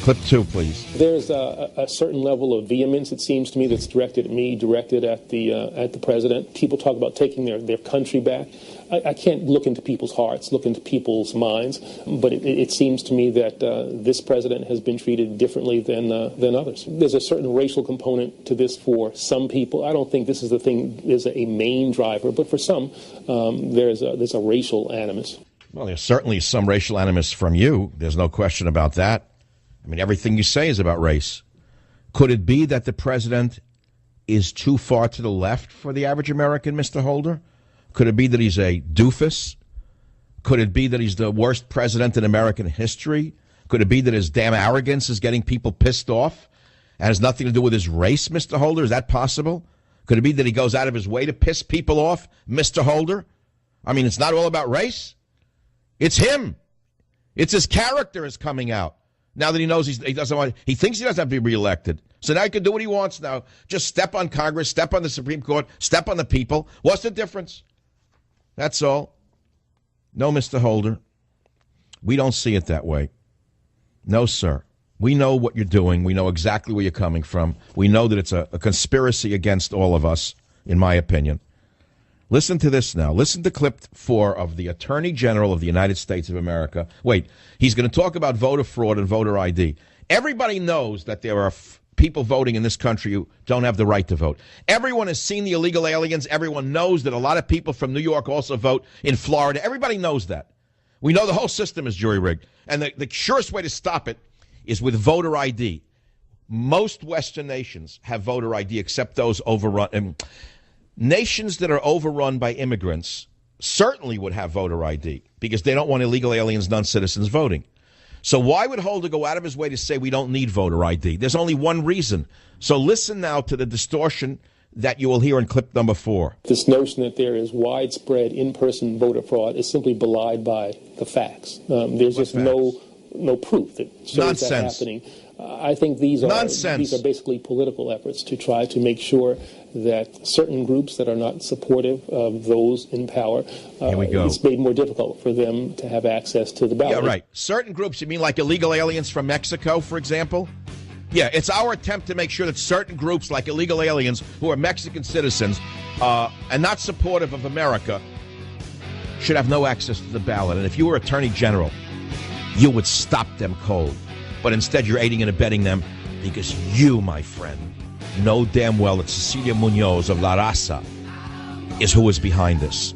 Clip 2, please. There's a certain level of vehemence, it seems to me, that's directed at me, directed at the president. People talk about taking their country back. I can't look into people's hearts, look into people's minds, but it seems to me that this president has been treated differently than others. There's a certain racial component to this for some people. I don't think this is the thing, is a main driver, but for some, there's a racial animus. Well, there's certainly some racial animus from you. There's no question about that. I mean, everything you say is about race. Could it be that the president is too far to the left for the average American, Mr. Holder? Could it be that he's a doofus? Could it be that he's the worst president in American history? Could it be that his damn arrogance is getting people pissed off and has nothing to do with his race, Mr. Holder? Is that possible? Could it be that he goes out of his way to piss people off, Mr. Holder? I mean, it's not all about race. It's him. It's his character is coming out. Now that he knows he doesn't want, he thinks he doesn't have to be reelected. So now he can do what he wants now. Just step on Congress, step on the Supreme Court, step on the people. What's the difference? That's all. No, Mr. Holder, we don't see it that way. No, sir. We know what you're doing. We know exactly where you're coming from. We know that it's a conspiracy against all of us, in my opinion. Listen to this now. Listen to clip 4 of the Attorney General of the United States of America. Wait, he's going to talk about voter fraud and voter ID. Everybody knows that there are people voting in this country who don't have the right to vote. Everyone has seen the illegal aliens. Everyone knows that a lot of people from New York also vote in Florida. Everybody knows that. We know the whole system is jury-rigged. And the surest way to stop it is with voter ID. Most Western nations have voter ID except those overrun. Nations that are overrun by immigrants certainly would have voter ID because they don't want illegal aliens, non-citizens voting. So why would Holder go out of his way to say we don't need voter ID? There's only one reason. So listen now to the distortion that you will hear in clip number 4. This notion that there is widespread in-person voter fraud is simply belied by the facts. There's just no proof that shows that happening. I think these are basically political efforts to try to make sure that certain groups that are not supportive of those in power, it's made more difficult for them to have access to the ballot. Yeah, right. Certain groups, you mean like illegal aliens from Mexico, for example? Yeah, it's our attempt to make sure that certain groups like illegal aliens who are Mexican citizens and not supportive of America should have no access to the ballot. And if you were Attorney General, you would stop them cold. But instead, you're aiding and abetting them because you, my friend, know damn well that Cecilia Munoz of La Raza is who is behind this.